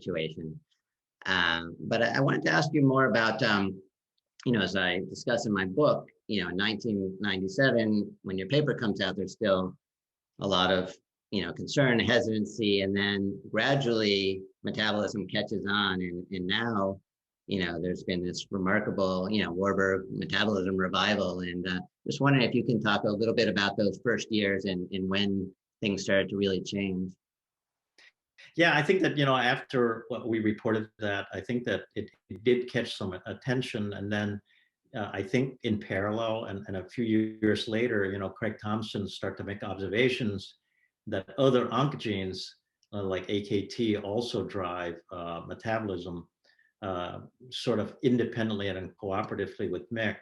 situation. But I wanted to ask you more about, as I discuss in my book, in 1997, when your paper comes out, there's still a lot of, concern, hesitancy, and then gradually metabolism catches on. And now, there's been this remarkable, Warburg metabolism revival. And just wondering if you can talk a little bit about those first years and when things started to really change. Yeah, I think that, after what we reported that, I think that it did catch some attention. And then I think in parallel and a few years later, Craig Thompson started to make observations that other oncogenes like AKT also drive metabolism sort of independently and cooperatively with MYC.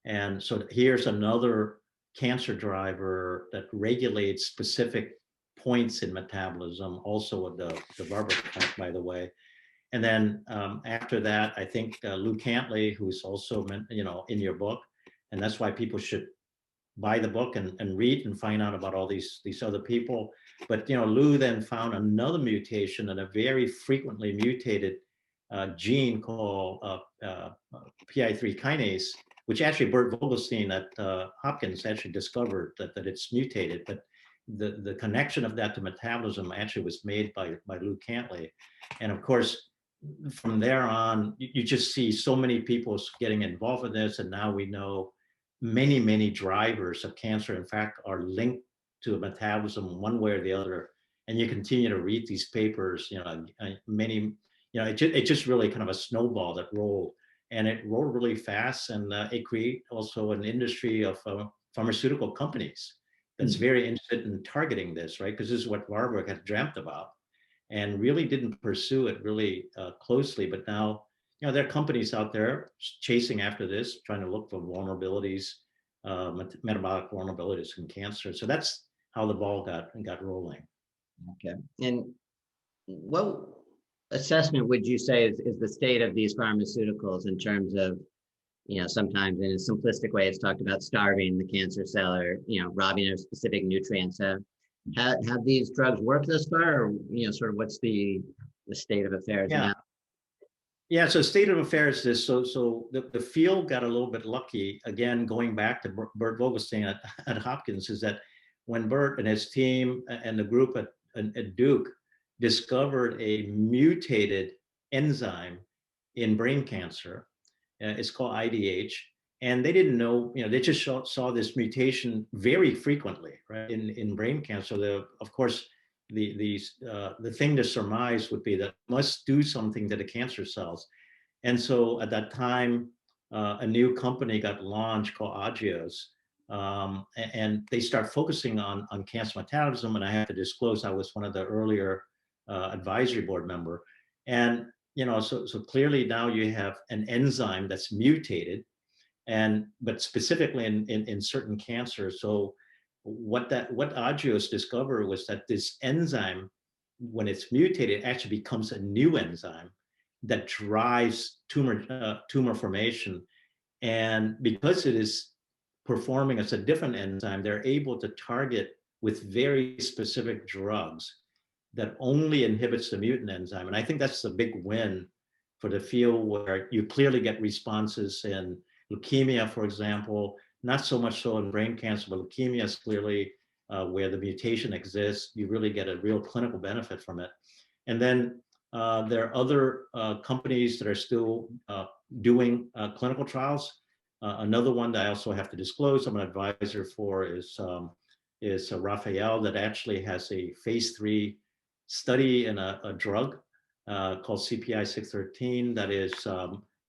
And so here's another cancer driver that regulates specific points in metabolism, also with the Warburg effect, by the way. And then after that, I think Lou Cantley, who's also, in your book, and that's why people should buy the book and read and find out about all these other people. But, Lou then found another mutation in a very frequently mutated gene called PI3 kinase, which actually Bert Vogelstein at Hopkins actually discovered that it's mutated. But the connection of that to metabolism actually was made by Lou Cantley. And of course, from there on, you just see so many people getting involved in this. And now we know many drivers of cancer, in fact, are linked to metabolism one way or the other. And you continue to read these papers, it just really kind of a snowball that rolled. And it rolled really fast. And it created also an industry of pharmaceutical companies that's very interested in targeting this, right? Because this is what Warburg had dreamt about and really didn't pursue it really closely. But now, there are companies out there chasing after this, trying to look for vulnerabilities, metabolic vulnerabilities in cancer. So that's how the ball got rolling. Okay. And what assessment would you say is the state of these pharmaceuticals in terms of, sometimes in a simplistic way, it's talked about starving the cancer cell or, robbing of specific nutrients. Have these drugs worked thus far, or, sort of what's the state of affairs now? Yeah, so state of affairs is so the field got a little bit lucky. Again, going back to Bert Vogelstein at Hopkins, is that when Bert and his team and the group at Duke discovered a mutated enzyme in brain cancer, it's called IDH, and they didn't know, they just saw this mutation very frequently, right, in brain cancer. Of course, the thing to surmise would be that must do something to the cancer cells. And so at that time, a new company got launched called Agios, and they start focusing on cancer metabolism. And I have to disclose, I was one of the earlier advisory board member. And, so clearly now you have an enzyme that's mutated, but specifically in certain cancers. So what Agios discovered was that this enzyme, when it's mutated, actually becomes a new enzyme that drives tumor formation. And because it is performing as a different enzyme, they're able to target with very specific drugs that only inhibits the mutant enzyme. And I think that's the big win for the field, where you clearly get responses in leukemia, for example, not so much so in brain cancer, but leukemia is clearly where the mutation exists. You really get a real clinical benefit from it. And then there are other companies that are still doing clinical trials. Another one that I also have to disclose, I'm an advisor for, is Raphael, that actually has a phase 3 study in a drug called CPI 613 that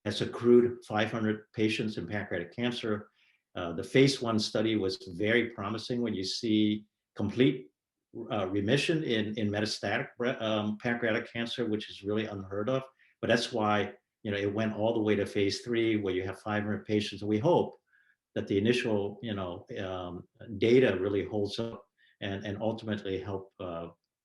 has accrued 500 patients in pancreatic cancer. The phase 1 study was very promising when you see complete remission in metastatic pancreatic cancer, which is really unheard of. But that's why it went all the way to phase 3, where you have 500 patients. And we hope that the initial data really holds up and ultimately help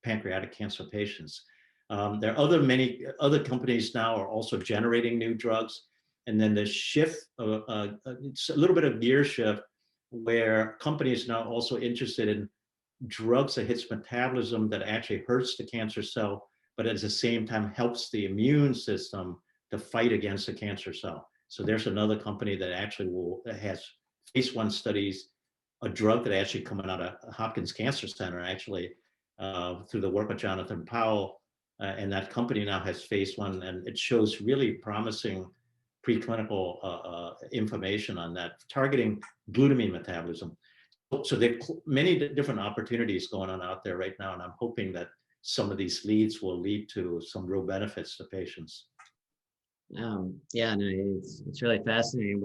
pancreatic cancer patients. There are many other companies now are also generating new drugs. And then the shift, it's a little bit of gear shift, where companies now also interested in drugs that hits metabolism that actually hurts the cancer cell, but at the same time helps the immune system to fight against the cancer cell. So there's another company that actually has phase 1 studies, a drug that actually coming out of Hopkins Cancer Center, actually through the work of Jonathan Powell, and that company now has phase 1, and it shows really promising preclinical information on that, targeting glutamine metabolism. So there are many different opportunities going on out there right now, and I'm hoping that some of these leads will lead to some real benefits to patients. Yeah, no, it's really fascinating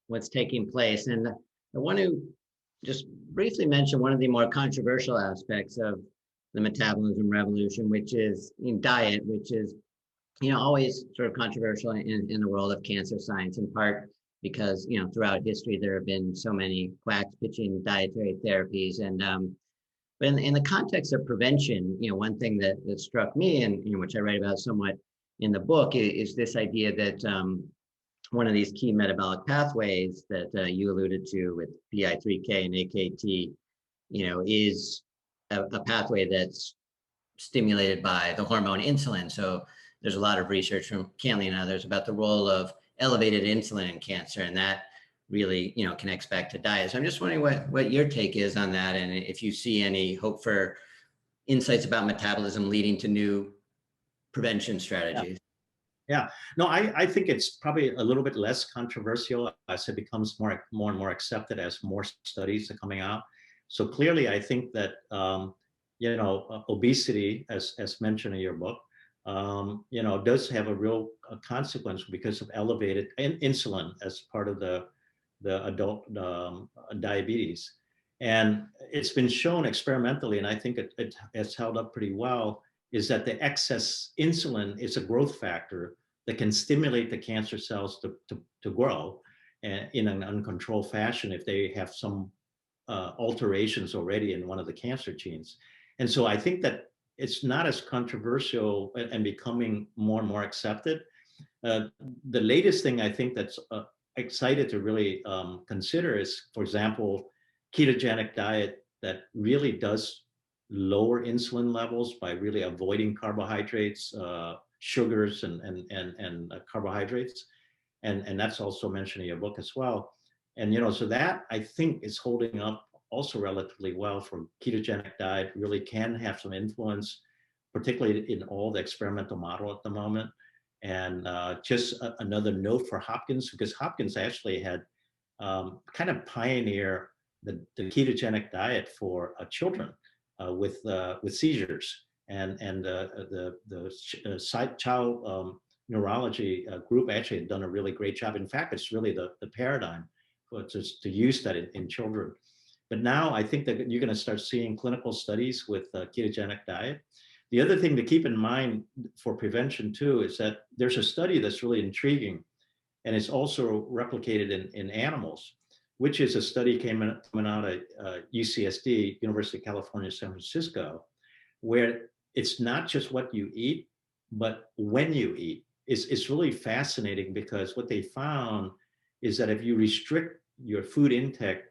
what's taking place, and I want to just briefly mention one of the more controversial aspects of the metabolism revolution, which is diet, which is always sort of controversial in the world of cancer science, in part because throughout history there have been so many quacks pitching dietary therapies, and but in the context of prevention, one thing that struck me, and which I write about somewhat in the book, is this idea that one of these key metabolic pathways that you alluded to with PI3K and AKT, is a pathway that's stimulated by the hormone insulin. So there's a lot of research from Canley and others about the role of elevated insulin in cancer, and that really connects back to diet. So I'm just wondering what your take is on that, and if you see any hope for insights about metabolism leading to new prevention strategies. Yeah, no, I think it's probably a little bit less controversial as it becomes more and more accepted as more studies are coming out. So clearly, I think that obesity, as mentioned in your book, does have a real consequence because of elevated insulin as part of the adult diabetes. And it's been shown experimentally, and I think it has held up pretty well, is that the excess insulin is a growth factor that can stimulate the cancer cells to grow in an uncontrolled fashion if they have some alterations already in one of the cancer genes. And so I think that it's not as controversial and becoming more and more accepted. The latest thing I think that's excited to really consider is, for example, ketogenic diet that really does lower insulin levels by really avoiding carbohydrates, sugars, and carbohydrates, and that's also mentioned in your book as well. And so that I think is holding up also relatively well for ketogenic diet. Really can have some influence, particularly in all the experimental model at the moment. And just another note for Hopkins, because Hopkins actually had kind of pioneer the ketogenic diet for children with seizures, and the child neurology group actually had done a really great job. In fact, it's really the paradigm to use that in children. But now I think that you're going to start seeing clinical studies with ketogenic diet. The other thing to keep in mind for prevention too is that there's a study that's really intriguing, and it's also replicated in animals, which is a study coming out of UCSD, University of California, San Francisco, where it's not just what you eat, but when you eat. It's really fascinating, because what they found is that if you restrict your food intake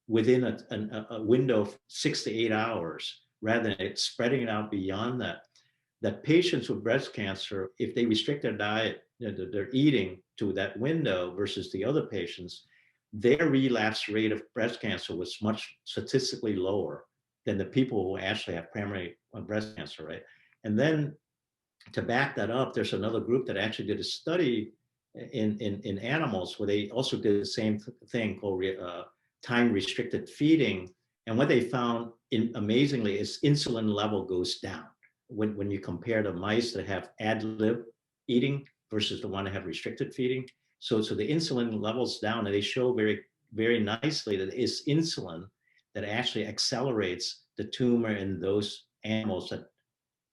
within a window of 6 to 8 hours, rather than it spreading it out beyond that patients with breast cancer, if they restrict their diet, their eating to that window versus the other patients, their relapse rate of breast cancer was much statistically lower than the people who actually have primary breast cancer, right? And then to back that up, there's another group that actually did a study in animals where they also did the same thing called time restricted feeding. And what they found, amazingly, is insulin level goes down when you compare the mice that have ad lib eating versus the one that have restricted feeding. So the insulin levels down, and they show very, very nicely that it's insulin that actually accelerates the tumor in those animals that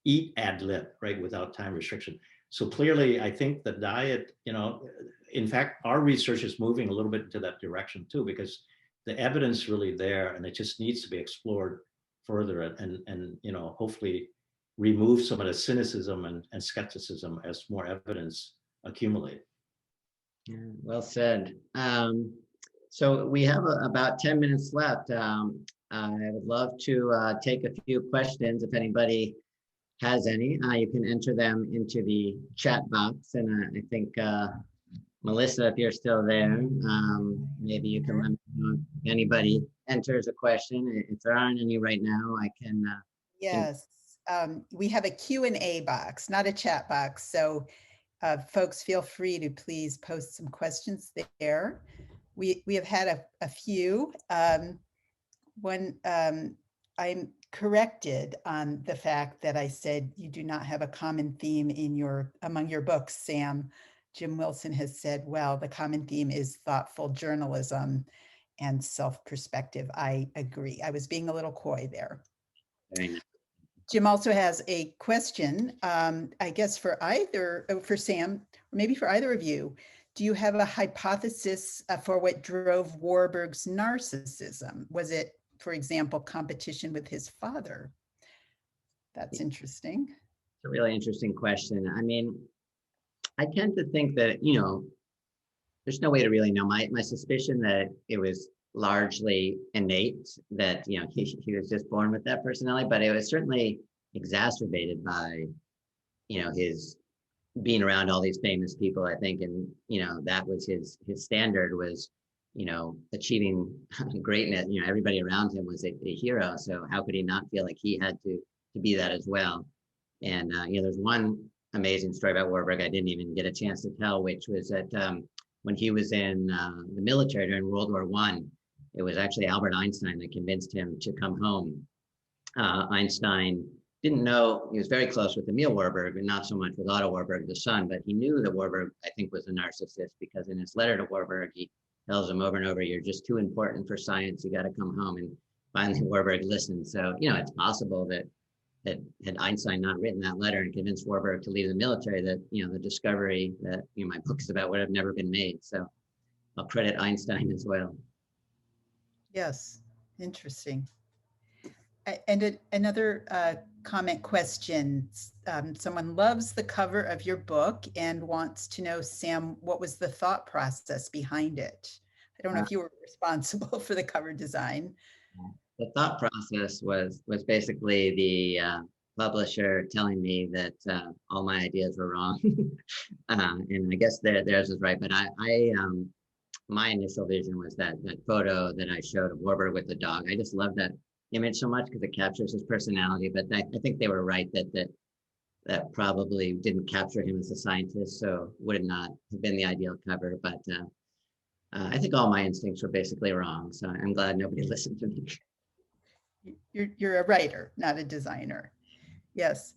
eat ad lib, right, without time restriction. So clearly, I think the diet, in fact, our research is moving a little bit into that direction too, because the evidence really there, and it just needs to be explored further, and hopefully remove some of the cynicism and skepticism as more evidence accumulate. Yeah, well said. So we have about 10 minutes left. I would love to take a few questions if anybody has any, you can enter them into the chat box. And I think, Melissa, if you're still there, maybe you can let me know if anybody enters a question. If there aren't any right now, I can. Yes, we have a Q&A box, not a chat box. So folks, feel free to please post some questions there. We have had a few. I'm corrected on the fact that I said you do not have a common theme among your books, Sam. Jim Wilson has said, well, the common theme is thoughtful journalism and self-perspective. I agree. I was being a little coy there. Very nice. Jim also has a question, I guess for Sam, or maybe for either of you. Do you have a hypothesis for what drove Warburg's narcissism? Was it, for example, competition with his father? That's interesting. It's a really interesting question. I mean, I tend to think that, there's no way to really know. My suspicion that it was largely innate, that, he was just born with that personality, but it was certainly exacerbated by, his being around all these famous people, I think. And, that was his standard was, achieving greatness. Everybody around him was a hero. So how could he not feel like he had to be that as well? And, there's one amazing story about Warburg I didn't even get a chance to tell, which was that when he was in the military during World War I, it was actually Albert Einstein that convinced him to come home. Einstein didn't know, he was very close with Emil Warburg, and not so much with Otto Warburg, the son, but he knew that Warburg, I think, was a narcissist, because in his letter to Warburg, he tells him over and over, you're just too important for science, you got to come home. And finally, Warburg listened. So, it's possible that had Einstein not written that letter and convinced Warburg to leave the military, that, the discovery that, my book is about would have never been made. So I'll credit Einstein as well. Yes, interesting. And another comment question. Someone loves the cover of your book and wants to know, Sam, what was the thought process behind it? I don't know if you were responsible for the cover design. The thought process was basically the publisher telling me that all my ideas were wrong, and I guess theirs was right. But my initial vision was that photo that I showed of Warburg with the dog. I just love that image so much because it captures his personality. But I think they were right that probably didn't capture him as a scientist, so would not have been the ideal cover. But I think all my instincts were basically wrong. So I'm glad nobody listened to me. You're a writer, not a designer. Yes.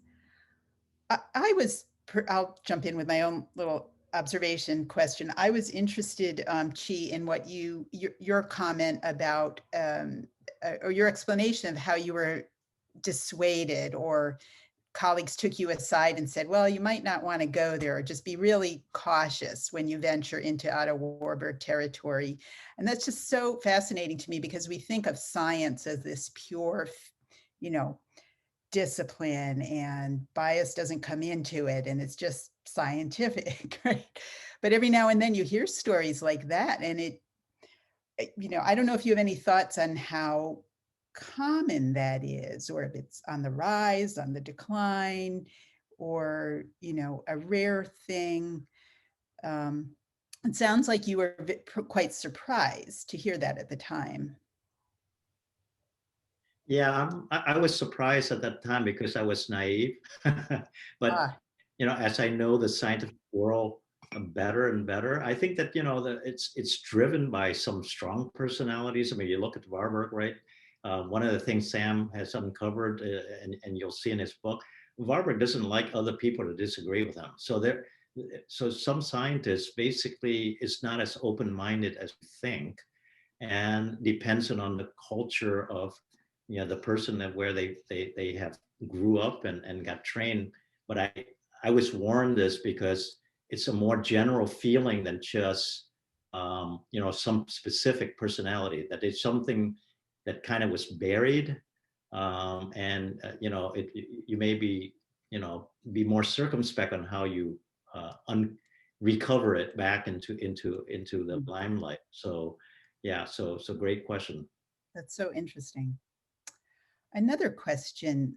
I'll jump in with my own little observation question. I was interested, Chi, in what your comment about, or your explanation of how you were dissuaded, or colleagues took you aside and said, well, you might not want to go there, or just be really cautious when you venture into Otto Warburg territory. And that's just so fascinating to me, because we think of science as this pure, discipline, and bias doesn't come into it, and it's just scientific, right? But every now and then you hear stories like that, and I don't know if you have any thoughts on how common that is, or if it's on the rise, on the decline, or a rare thing. It sounds like you were quite surprised to hear that at the time. Yeah, I was surprised at that time because I was naive. But as I know the scientific world better and better, I think that it's driven by some strong personalities. I mean, you look at Warburg, right? One of the things Sam has uncovered, and you'll see in his book, Warburg doesn't like other people to disagree with him. So some scientists basically is not as open-minded as we think, and depends on the culture of the person that where they have grew up and got trained. But I was warned this because it's a more general feeling than just some specific personality, that it's something that kind of was buried, and you may be be more circumspect on how you recover it back into the limelight. So yeah, so great question. That's so interesting. Another question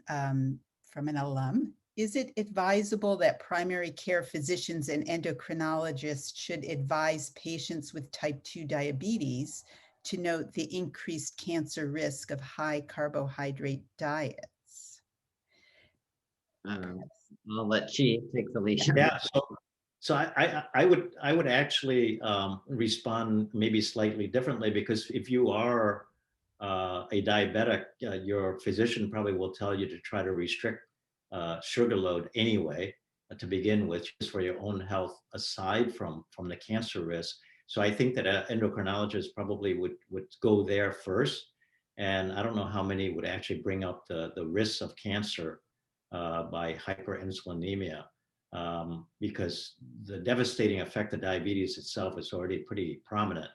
from an alum. Is it advisable that primary care physicians and endocrinologists should advise patients with type 2 diabetes to note the increased cancer risk of high carbohydrate diets? I'll let Chi take the lead. Yeah. So I would actually respond maybe slightly differently, because if you are a diabetic, your physician probably will tell you to try to restrict sugar load anyway to begin with, just for your own health, aside from the cancer risk. So I think that an endocrinologist probably would go there first. And I don't know how many would actually bring up the risks of cancer by hyperinsulinemia, because the devastating effect of diabetes itself is already pretty prominent.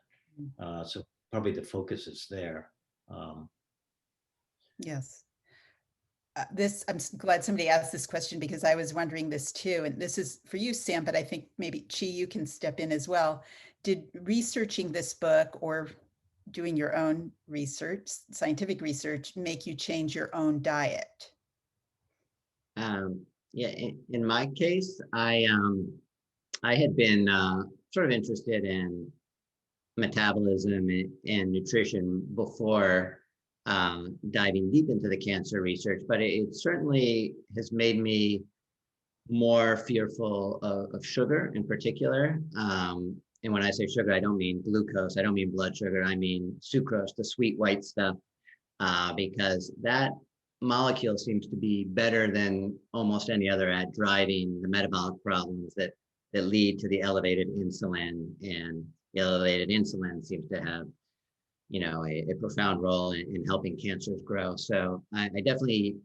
So probably the focus is there. Yes. I'm glad somebody asked this question, because I was wondering this too. And this is for you, Sam, but I think maybe Chi, you can step in as well. Did researching this book or doing your own research, scientific research, make you change your own diet? Yeah, in my case, I had been sort of interested in metabolism and nutrition before diving deep into the cancer research, but it certainly has made me more fearful of sugar in particular. And when I say sugar, I don't mean glucose, I don't mean blood sugar, I mean sucrose, the sweet white stuff, because that molecule seems to be better than almost any other at driving the metabolic problems that lead to the elevated insulin. And the elevated insulin seems to have, a profound role in helping cancers grow. So I definitely eat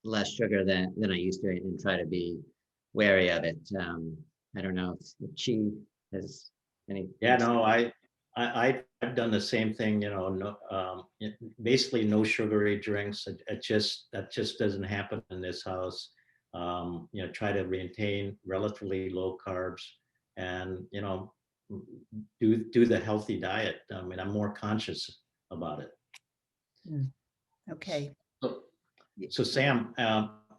less sugar than I used to, and try to be wary of it. I don't know if Chi has any. Yeah, no, I've done the same thing. No, basically no sugary drinks. That just doesn't happen in this house. Try to maintain relatively low carbs, and do the healthy diet. I mean, I'm more conscious about it. Okay. So Sam,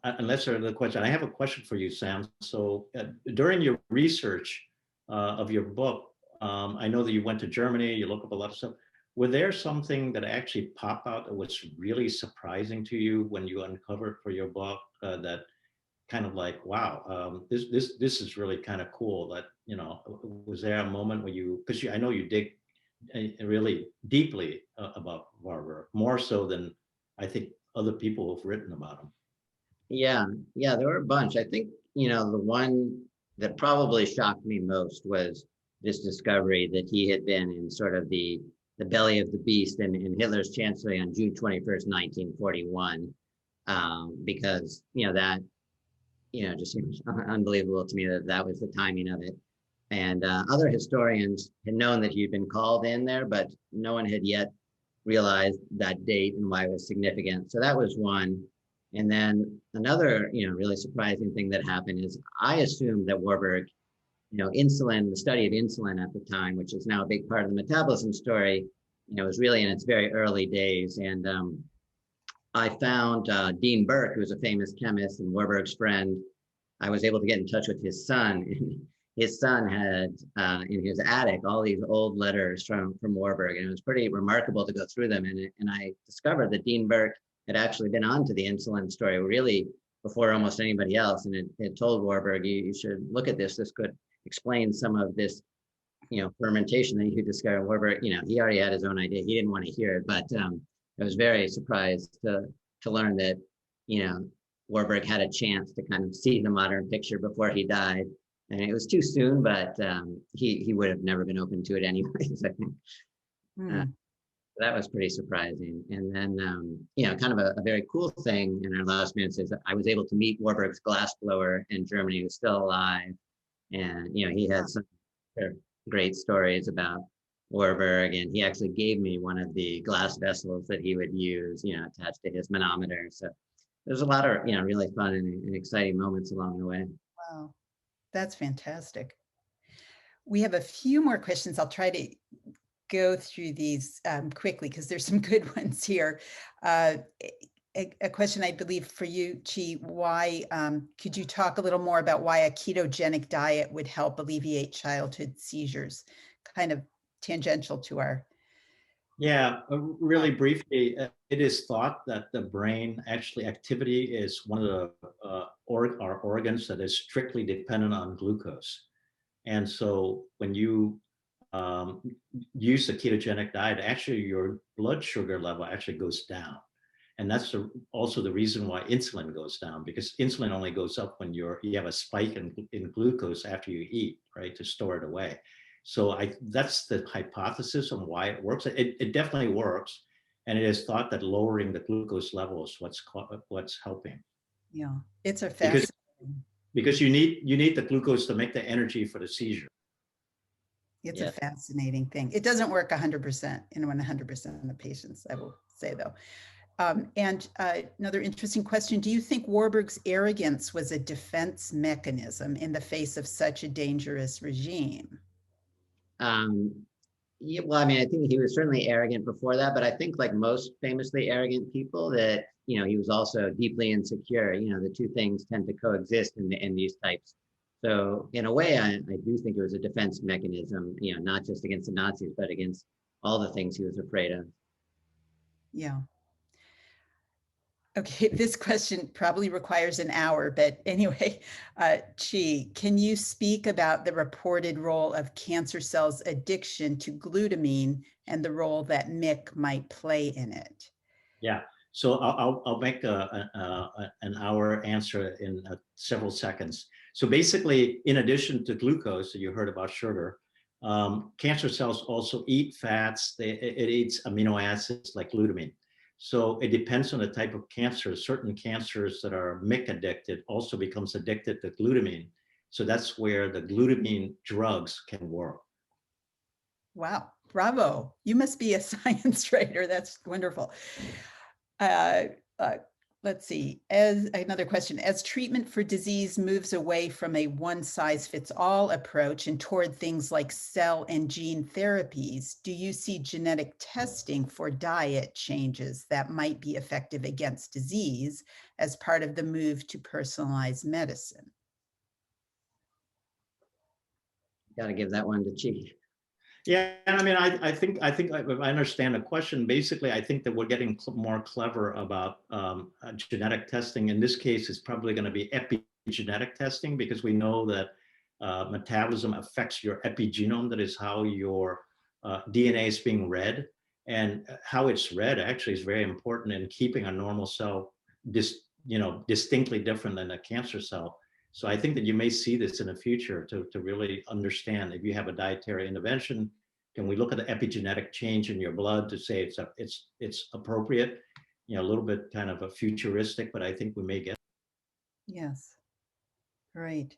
unless there's another question, I have a question for you, Sam. So during your research of your book, I know that you went to Germany, you look up a lot of stuff. Were there something that actually popped out that was really surprising to you when you uncovered for your book, that kind of like, wow, this is really kind of cool? That, was there a moment where because I know you dig really deeply about Warburg, more so than I think other people have written about him. Yeah, there were a bunch. I think, the one that probably shocked me most was this discovery that he had been in sort of the belly of the beast in Hitler's chancellery on June 21st, 1941, because, that, just seems unbelievable to me that was the timing of it. And other historians had known that he'd been called in there, but no one had yet realized that date and why it was significant. So that was one. And then another, really surprising thing that happened is I assumed that Warburg, insulin, the study of insulin at the time, which is now a big part of the metabolism story, was really in its very early days. And I found Dean Burke, who was a famous chemist and Warburg's friend. I was able to get in touch with his son. His son had in his attic all these old letters from Warburg, and it was pretty remarkable to go through them. And I discovered that Dean Burke had actually been onto the insulin story really before almost anybody else, and it told Warburg, you should look at this. This could explain some of this, fermentation that you discovered. Warburg, he already had his own idea. He didn't want to hear it, but I was very surprised to learn that, Warburg had a chance to kind of see the modern picture before he died. And it was too soon, but he would have never been open to it anyways, I think. That was pretty surprising. And then, kind of a very cool thing in our last minutes is that I was able to meet Warburg's glassblower in Germany, who's still alive. And, he had some great stories about Warburg, and he actually gave me one of the glass vessels that he would use, attached to his manometer. So there's a lot of, really fun and exciting moments along the way. Wow, that's fantastic. We have a few more questions. I'll try to go through these quickly because there's some good ones here. a question, I believe, for you, Chi. Why could you talk a little more about why a ketogenic diet would help alleviate childhood seizures? Kind of tangential to our. Yeah, really briefly, it is thought that the brain actually activity is one of the our organs that is strictly dependent on glucose. And so when you use the ketogenic diet, actually your blood sugar level actually goes down. And that's also the reason why insulin goes down, because insulin only goes up when you have a spike in glucose after you eat, right, to store it away. So that's the hypothesis on why it works. It definitely works. And it is thought that lowering the glucose level is what's helping. Yeah, it's a Because, fascinating. because you need the glucose to make the energy for the seizure. It's Yeah. a fascinating thing. It doesn't work 100% in 100% of the patients, I will say, though. And another interesting question, do you think Warburg's arrogance was a defense mechanism in the face of such a dangerous regime? Yeah, well, I mean, I think he was certainly arrogant before that, but I think like most famously arrogant people that, he was also deeply insecure. The two things tend to coexist in these types. So in a way, I do think it was a defense mechanism, not just against the Nazis, but against all the things he was afraid of. Yeah. Okay, this question probably requires an hour, but anyway, Chi, can you speak about the reported role of cancer cells' addiction to glutamine and the role that MYC might play in it? Yeah. So I'll make an hour answer in several seconds. So basically, in addition to glucose that you heard about sugar, cancer cells also eat fats. It eats amino acids like glutamine. So it depends on the type of cancer. Certain cancers that are MYC addicted also becomes addicted to glutamine. So that's where the glutamine drugs can work. Wow, bravo. You must be a science writer. That's wonderful. Let's see, as another question, as treatment for disease moves away from a one-size-fits-all approach and toward things like cell and gene therapies, do you see genetic testing for diet changes that might be effective against disease as part of the move to personalized medicine? Got to give that one to Chi. Yeah, I mean, I think I understand the question. Basically, I think that we're getting more clever about genetic testing. In this case, it's probably going to be epigenetic testing, because we know that metabolism affects your epigenome. That is how your DNA is being read, and how it's read actually is very important in keeping a normal cell distinctly different than a cancer cell. So I think that you may see this in the future to really understand if you have a dietary intervention, can we look at the epigenetic change in your blood to say it's appropriate, a little bit kind of a futuristic, but I think we may get. Yes, right.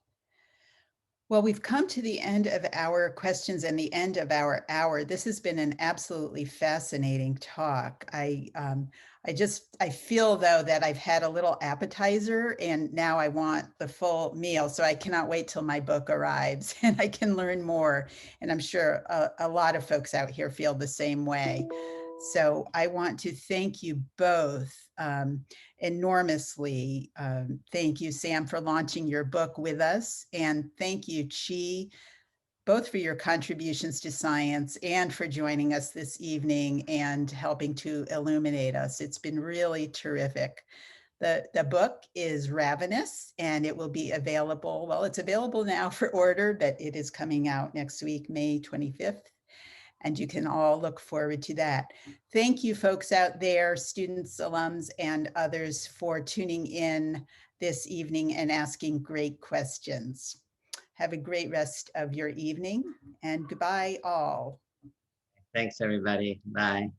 Well, we've come to the end of our questions and the end of our hour. This has been an absolutely fascinating talk. I feel, though, that I've had a little appetizer and now I want the full meal. So I cannot wait till my book arrives and I can learn more. And I'm sure a lot of folks out here feel the same way. So I want to thank you both enormously. Thank you, Sam, for launching your book with us. And thank you, Chi, both for your contributions to science and for joining us this evening and helping to illuminate us. It's been really terrific. The book is Ravenous, and it will be available. Well, it's available now for order, but it is coming out next week, May 25th. And you can all look forward to that. Thank you, folks out there, students, alums, and others, for tuning in this evening and asking great questions. Have a great rest of your evening, and goodbye all. Thanks, everybody. Bye.